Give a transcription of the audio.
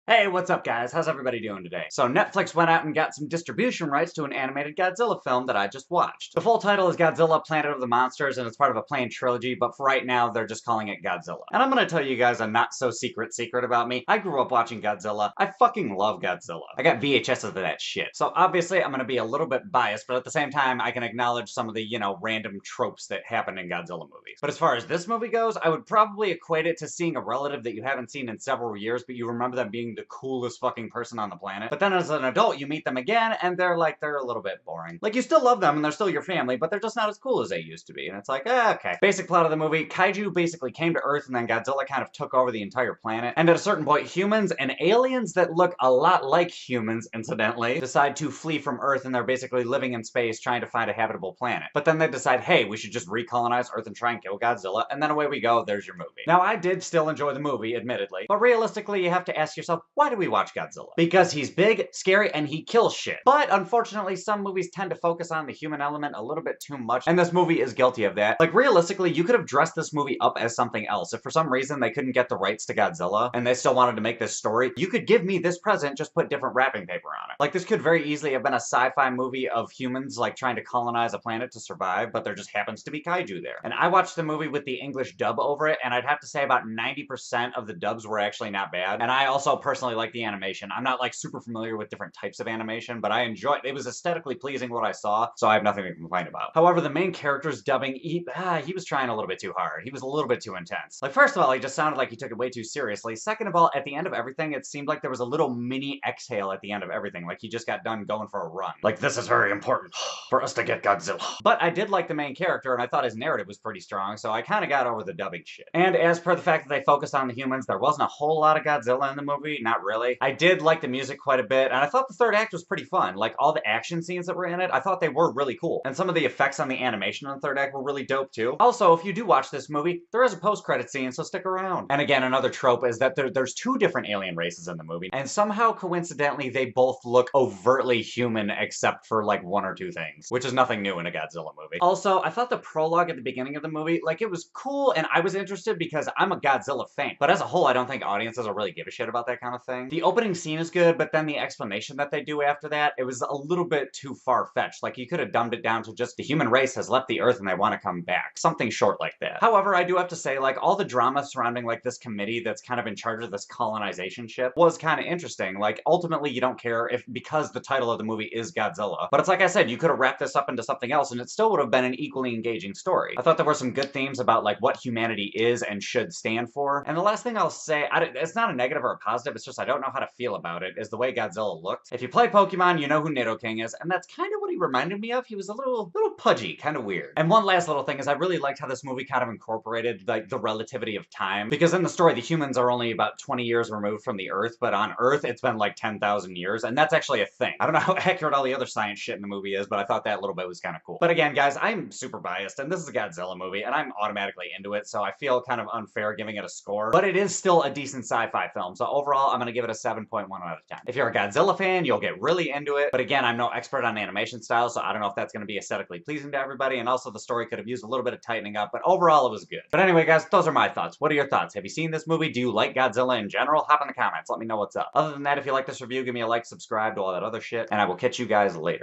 Hey, what's up guys? How's everybody doing today? So Netflix went out and got some distribution rights to an animated Godzilla film that I just watched. The full title is Godzilla Planet of the Monsters and it's part of a planned trilogy, but for right now they're just calling it Godzilla. And I'm gonna tell you guys a not so secret about me. I grew up watching Godzilla. I fucking love Godzilla. I got VHS of that shit. So obviously I'm gonna be a little bit biased, but at the same time I can acknowledge some of the, random tropes that happen in Godzilla movies. But as far as this movie goes, I would probably equate it to seeing a relative that you haven't seen in several years, but you remember them being the coolest fucking person on the planet. But then as an adult, you meet them again, and they're a little bit boring. Like, you still love them, and they're still your family, but they're just not as cool as they used to be. And it's like, okay. Basic plot of the movie, kaiju basically came to Earth, and then Godzilla kind of took over the entire planet. And at a certain point, humans and aliens that look a lot like humans, incidentally, decide to flee from Earth, and they're basically living in space trying to find a habitable planet. But then they decide, hey, we should just recolonize Earth and try and kill Godzilla, and then away we go, there's your movie. Now, I did still enjoy the movie, admittedly, but realistically, you have to ask yourself, why do we watch Godzilla? Because he's big, scary, and he kills shit. But unfortunately, some movies tend to focus on the human element a little bit too much, and this movie is guilty of that. Like, realistically, you could have dressed this movie up as something else. If for some reason they couldn't get the rights to Godzilla, and they still wanted to make this story, you could give me this present, just put different wrapping paper on it. Like, this could very easily have been a sci-fi movie of humans, like, trying to colonize a planet to survive, but there just happens to be kaiju there. And I watched the movie with the English dub over it, and I'd have to say about 90% of the dubs were actually not bad. And I also personally like the animation. I'm not, like, super familiar with different types of animation, but I enjoyed it. It was aesthetically pleasing what I saw, so I have nothing to complain about. However, the main character's dubbing, he was trying a little bit too hard. He was a little bit too intense. Like, first of all, he just sounded like he took it way too seriously. Second of all, at the end of everything, it seemed like there was a little mini exhale at the end of everything, like he just got done going for a run. Like, this is very important for us to get Godzilla. But I did like the main character, and I thought his narrative was pretty strong, so I kind of got over the dubbing shit. And as per the fact that they focused on the humans, there wasn't a whole lot of Godzilla in the movie, not really. I did like the music quite a bit, and I thought the third act was pretty fun. Like, all the action scenes that were in it, I thought they were really cool. And some of the effects on the animation in the third act were really dope too. Also, if you do watch this movie, there is a post-credit scene, so stick around. And again, another trope is that there's two different alien races in the movie, and somehow, coincidentally, they both look overtly human except for, like, one or two things, which is nothing new in a Godzilla movie. Also, I thought the prologue at the beginning of the movie, like, it was cool, and I was interested because I'm a Godzilla fan. But as a whole, I don't think audiences will really give a shit about that kind of thing. The opening scene is good, but then the explanation that they do after that, it was a little bit too far-fetched. Like, you could have dumbed it down to just the human race has left the Earth and they want to come back. Something short like that. However, I do have to say, like, all the drama surrounding, like, this committee that's kind of in charge of this colonization ship was kind of interesting. Like, ultimately, you don't care because the title of the movie is Godzilla. But it's like I said, you could have wrapped this up into something else and it still would have been an equally engaging story. I thought there were some good themes about, like, what humanity is and should stand for. And the last thing I'll say, it's not a negative or a positive, it's just I don't know how to feel about it, is the way Godzilla looked. If you play Pokemon, you know who Nidoking is, and that's kind of what he reminded me of. He was a little pudgy, kind of weird. And one last little thing is I really liked how this movie kind of incorporated, like, the relativity of time. Because in the story, the humans are only about 20 years removed from the Earth, but on Earth, it's been like 10,000 years, and that's actually a thing. I don't know how accurate all the other science shit in the movie is, but I thought that little bit was kind of cool. But again, guys, I'm super biased, and this is a Godzilla movie, and I'm automatically into it, so I feel kind of unfair giving it a score. But it is still a decent sci-fi film, so overall, I'm gonna give it a 7.1 out of 10. If you're a Godzilla fan, you'll get really into it, but again, I'm no expert on animation style, so I don't know if that's gonna be aesthetically pleasing to everybody, and also the story could have used a little bit of tightening up, but overall, it was good. But anyway, guys, those are my thoughts. What are your thoughts? Have you seen this movie? Do you like Godzilla in general? Hop in the comments. Let me know what's up. Other than that, if you like this review, give me a like, subscribe, do all that other shit, and I will catch you guys later.